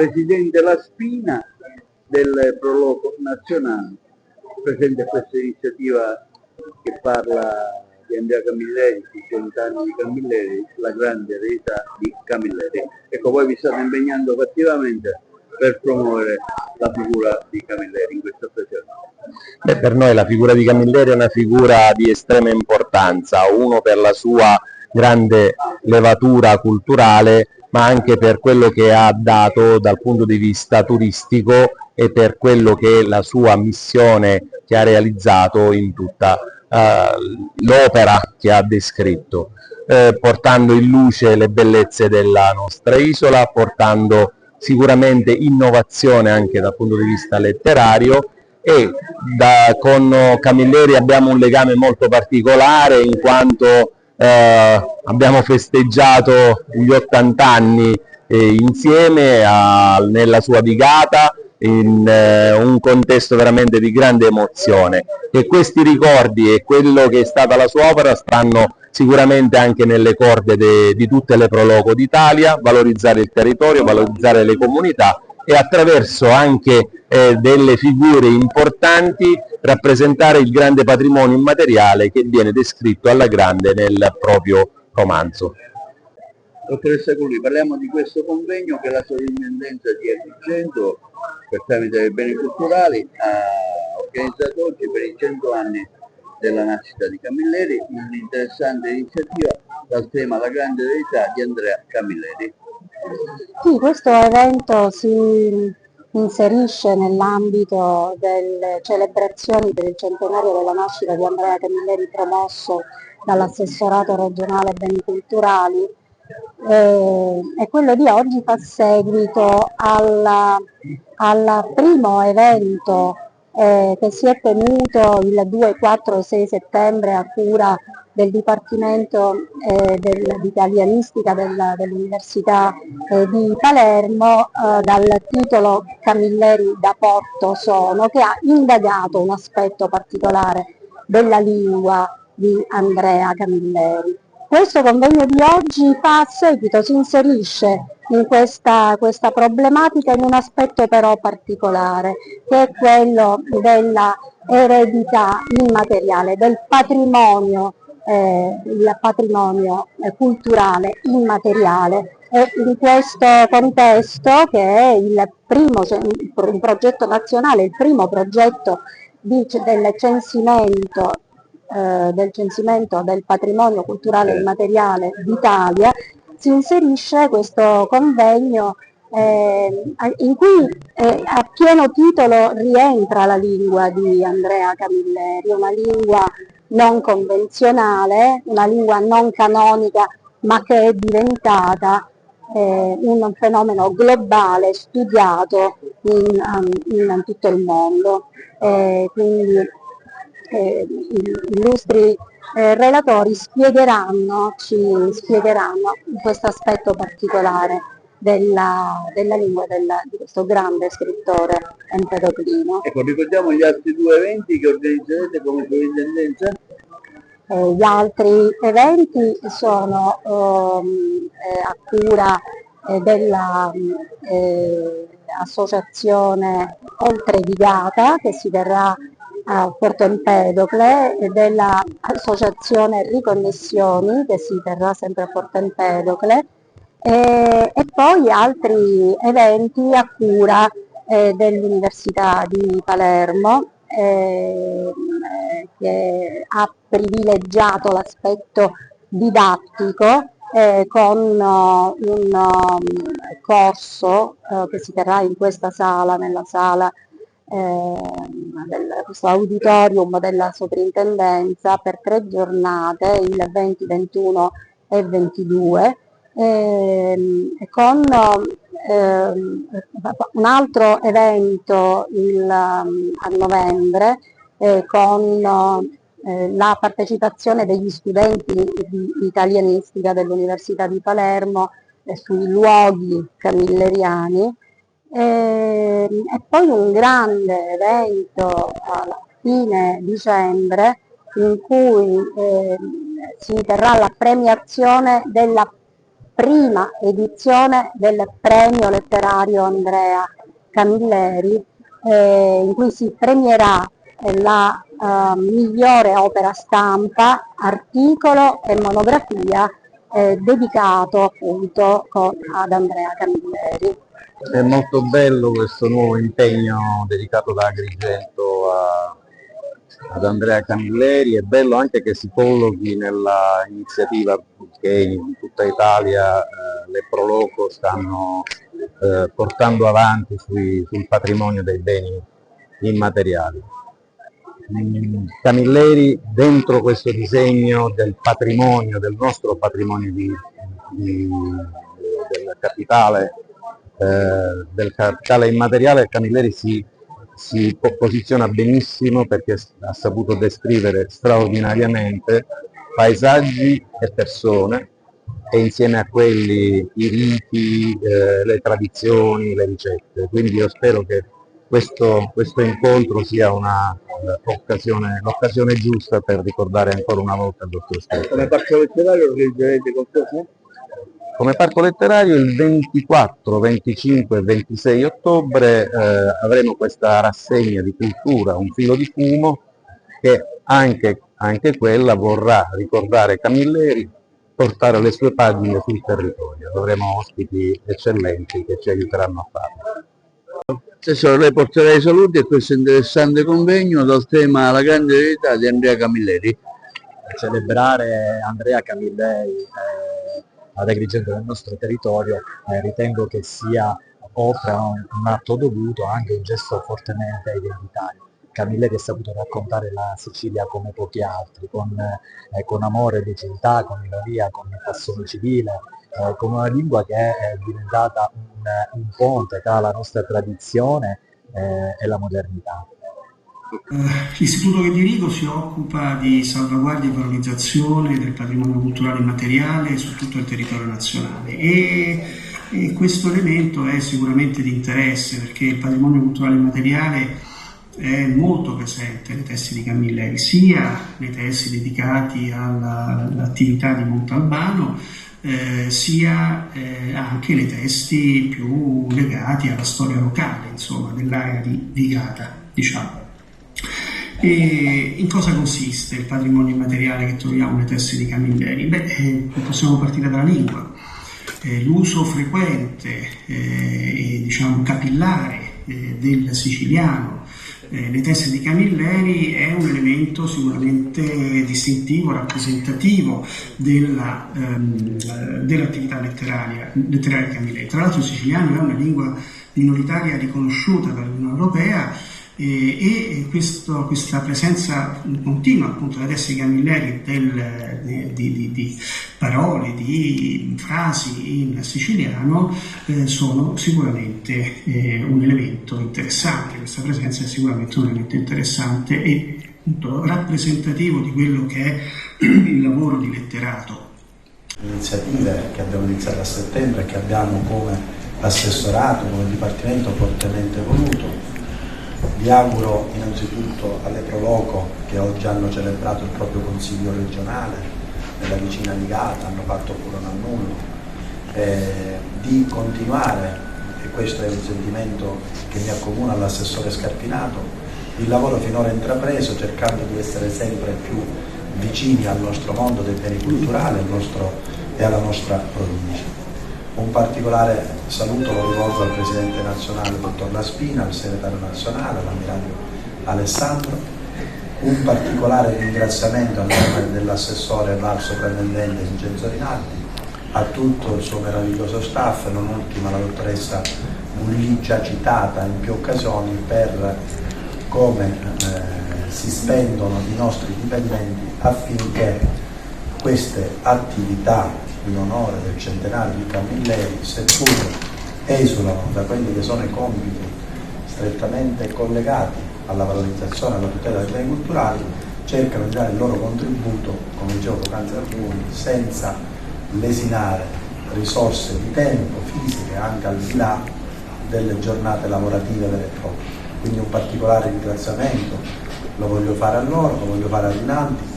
Presidente La Spina del Proloco Nazionale, presente questa iniziativa che parla di Andrea Camilleri, di 100 anni di Camilleri, la grande eredità di Camilleri. Ecco, voi vi state impegnando fattivamente per promuovere la figura di Camilleri in questa occasione. Per noi la figura di Camilleri è una figura di estrema importanza, uno per la sua grande levatura culturale, ma anche per quello che ha dato dal punto di vista turistico e per quello che è la sua missione che ha realizzato in tutta l'opera che ha descritto, portando in luce le bellezze della nostra isola, portando sicuramente innovazione anche dal punto di vista letterario, e con Camilleri abbiamo un legame molto particolare in quanto abbiamo festeggiato gli 80 anni insieme nella sua vigata, in un contesto veramente di grande emozione, e questi ricordi e quello che è stata la sua opera stanno sicuramente anche nelle corde di tutte le Proloco d'Italia: valorizzare il territorio, valorizzare le comunità e attraverso anche delle figure importanti rappresentare il grande patrimonio immateriale che viene descritto alla grande nel proprio romanzo. Dottoressa Culli, parliamo di questo convegno che la Sovrintendenza di Agrigento, per tramite dei beni culturali, ha organizzato oggi per i 100 anni della nascita di Camilleri, un'interessante iniziativa dal tema La grande eredità di Andrea Camilleri. Sì, questo evento si inserisce nell'ambito delle celebrazioni per il centenario della nascita di Andrea Camilleri, promosso dall'assessorato regionale beni culturali, e quello di oggi fa seguito al primo evento che si è tenuto il 2, 4 e 6 settembre a cura del Dipartimento di Italianistica dell'Università di Palermo, dal titolo Camilleri da Porto sono, che ha indagato un aspetto particolare della lingua di Andrea Camilleri. Questo convegno di oggi fa seguito, si inserisce in questa problematica in un aspetto però particolare, che è quello della eredità immateriale, del patrimonio, il patrimonio culturale immateriale. E in questo contesto, che è il progetto nazionale, il primo progetto del censimento del patrimonio culturale immateriale d'Italia, si inserisce questo convegno in cui a pieno titolo rientra la lingua di Andrea Camilleri, una lingua non convenzionale, una lingua non canonica, ma che è diventata un fenomeno globale studiato in tutto il mondo. Quindi illustri relatori ci spiegheranno questo aspetto particolare della lingua di questo grande scrittore empedoclino. Ecco, ricordiamo gli altri due eventi che organizzerete come Sovrintendenza? Gli altri eventi sono a cura dell'associazione Oltre Vigata, che si terrà a Porto Empedocle, e dell'associazione Riconnessioni, che si terrà sempre a Porto Empedocle, e poi altri eventi a cura dell'Università di Palermo, che ha privilegiato l'aspetto didattico con un corso che si terrà in questa sala, nella sala questo auditorium della Soprintendenza, per 3 giornate, il 20, 21 e 22, con un altro evento a novembre con la partecipazione degli studenti di italianistica dell'Università di Palermo sui luoghi camilleriani, e poi un grande evento alla fine dicembre in cui si terrà la premiazione della prima edizione del premio letterario Andrea Camilleri, in cui si premierà la migliore opera stampa, articolo e monografia dedicato appunto ad Andrea Camilleri. È molto bello questo nuovo impegno dedicato da Agrigento ad Andrea Camilleri, è bello anche che si collochi nella iniziativa che in tutta Italia le Proloco stanno portando avanti sul patrimonio dei beni immateriali. Camilleri, dentro questo disegno del patrimonio, del nostro patrimonio del capitale immateriale, Camilleri si posiziona benissimo perché ha saputo descrivere straordinariamente paesaggi e persone, e insieme a quelli i riti, le tradizioni, le ricette. Quindi io spero che questo incontro sia l'occasione giusta per ricordare ancora una volta il dottor Stefano. Come parco letterario organizzerete qualcosa? Come parco letterario il 24, 25 e 26 ottobre avremo questa rassegna di cultura, un filo di fumo, che anche quella vorrà ricordare Camilleri, portare le sue pagine sul territorio. Avremo ospiti eccellenti che ci aiuteranno a farlo. Assessore, lei porterà i saluti a questo interessante convegno dal tema La grande verità di Andrea Camilleri. Celebrare Andrea Camilleri ad Agrigento nel nostro territorio ritengo che sia, oltre a un atto dovuto, anche un gesto fortemente identitario. Camilleri ha saputo raccontare la Sicilia come pochi altri, con amore, lucidità, con ironia, con passione civile, con una lingua che è diventata un ponte tra la nostra tradizione e la modernità. L'istituto che dirigo si occupa di salvaguardia e valorizzazione del patrimonio culturale immateriale su tutto il territorio nazionale e questo elemento è sicuramente di interesse perché il patrimonio culturale immateriale è molto presente nei testi di Camilleri, sia nei testi dedicati all'attività di Montalbano, sia anche nei testi più legati alla storia locale, insomma, dell'area di Gata, diciamo. E in cosa consiste il patrimonio immateriale che troviamo nei testi di Camilleri? Possiamo partire dalla lingua. L'uso frequente e diciamo capillare del siciliano nei testi di Camilleri è un elemento sicuramente distintivo, rappresentativo dell'attività letteraria di Camilleri. Tra l'altro il siciliano è una lingua minoritaria riconosciuta dall'Unione Europea e questa presenza continua appunto nei testi di Camilleri di parole, di frasi in siciliano sono sicuramente un elemento interessante. Questa presenza è sicuramente un elemento interessante e appunto rappresentativo di quello che è il lavoro di letterato. Iniziative che abbiamo iniziato a settembre e che abbiamo come assessorato, come dipartimento fortemente voluto. Vi auguro innanzitutto alle Proloco, che oggi hanno celebrato il proprio consiglio regionale nella vicina di Gata, hanno fatto pure un annullo, di continuare, e questo è un sentimento che mi accomuna all'assessore Scarpinato, il lavoro finora intrapreso, cercando di essere sempre più vicini al nostro mondo dei beni culturali e alla nostra provincia. Un particolare saluto lo rivolgo al Presidente nazionale dottor La Spina, al Segretario nazionale, all'Ammiraglio Alessandro, un particolare ringraziamento a nome dell'assessore VAR Soprintendente Vincenzo Rinaldi, a tutto il suo meraviglioso staff, non ultima la dottoressa Bulli, già citata in più occasioni per come si spendono i nostri dipendenti affinché queste attività in onore del centenario di Camilleri, seppur esulano da quelli che sono i compiti strettamente collegati alla valorizzazione e alla tutela dei beni culturali, cercano di dare il loro contributo, come dicevo poc'anzi alcuni, senza lesinare risorse di tempo, fisiche, anche al di là delle giornate lavorative vere e proprie. Quindi un particolare ringraziamento lo voglio fare a loro, lo voglio fare a Rinaldi,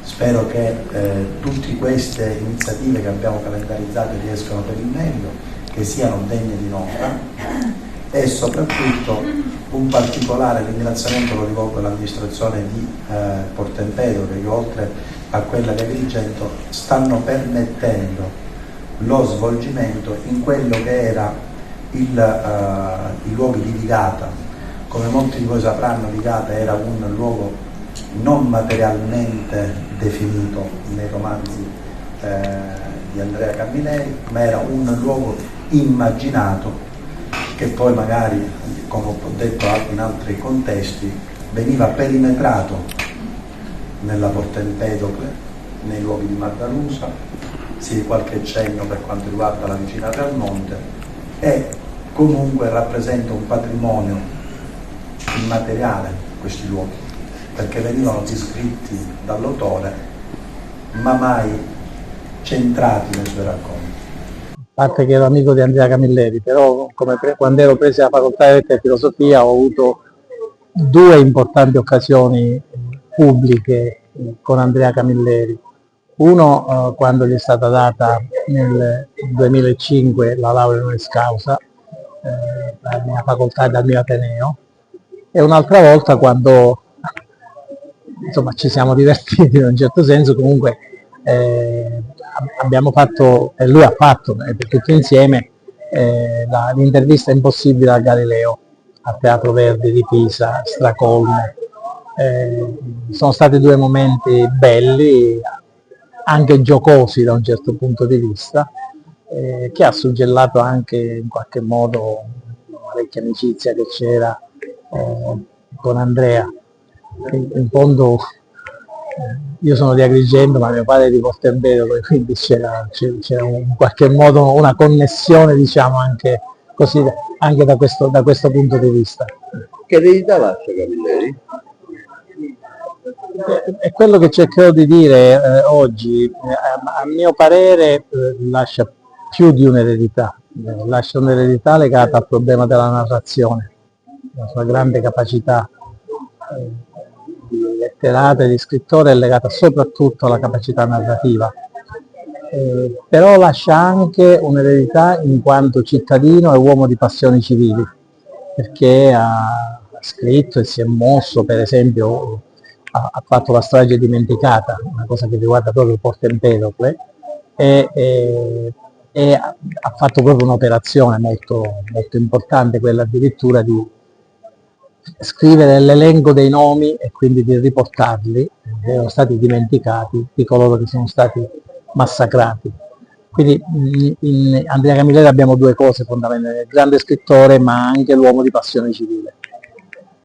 Spero che tutte queste iniziative che abbiamo calendarizzato riescano per il meglio, che siano degne di nota, e soprattutto un particolare ringraziamento lo rivolgo all'amministrazione di Porto Empedocle, che oltre a quella di Agrigento stanno permettendo lo svolgimento in quello che era i luoghi di Vigata. Come molti di voi sapranno, Vigata era un luogo non materialmente definito nei romanzi di Andrea Camilleri, ma era un luogo immaginato che poi magari, come ho detto in altri contesti, veniva perimetrato nella Porta Empedocle, nei luoghi di Mardalusa, sì, qualche cenno per quanto riguarda la vicinanza al monte, e comunque rappresenta un patrimonio immateriale questi luoghi, perché venivano descritti dall'autore ma mai centrati nei suoi racconti. A parte che ero amico di Andrea Camilleri, però quando ero preso la facoltà di lettere e filosofia ho avuto due importanti occasioni pubbliche con Andrea Camilleri. Uno quando gli è stata data nel 2005 la laurea honoris causa dalla mia facoltà e dal mio Ateneo, e un'altra volta quando insomma ci siamo divertiti in un certo senso. Comunque abbiamo fatto, e lui ha fatto, per tutti insieme, l'intervista impossibile a Galileo al Teatro Verdi di Pisa, stracolme. Sono stati due momenti belli, anche giocosi da un certo punto di vista, che ha suggellato anche in qualche modo una vecchia amicizia che c'era con Andrea. In fondo io sono di Agrigento, ma mio padre è di Porto Empedocle, quindi c'era in qualche modo una connessione, diciamo, anche così, anche da questo punto di vista. Che eredità lascia Camilleri? È quello che cercherò di dire oggi. A mio parere lascia più di un'eredità, lascia un'eredità legata al problema della narrazione, la sua grande capacità di letterato e di scrittore è legata soprattutto alla capacità narrativa, però lascia anche un'eredità in quanto cittadino e uomo di passioni civili, perché ha scritto e si è mosso, per esempio ha fatto la strage dimenticata, una cosa che riguarda proprio Porto Empedocle, e ha fatto proprio un'operazione molto, molto importante, quella addirittura di scrivere l'elenco dei nomi e quindi di riportarli, che erano stati dimenticati, di coloro che sono stati massacrati. Quindi in Andrea Camilleri abbiamo due cose fondamentali: il grande scrittore ma anche l'uomo di passione civile.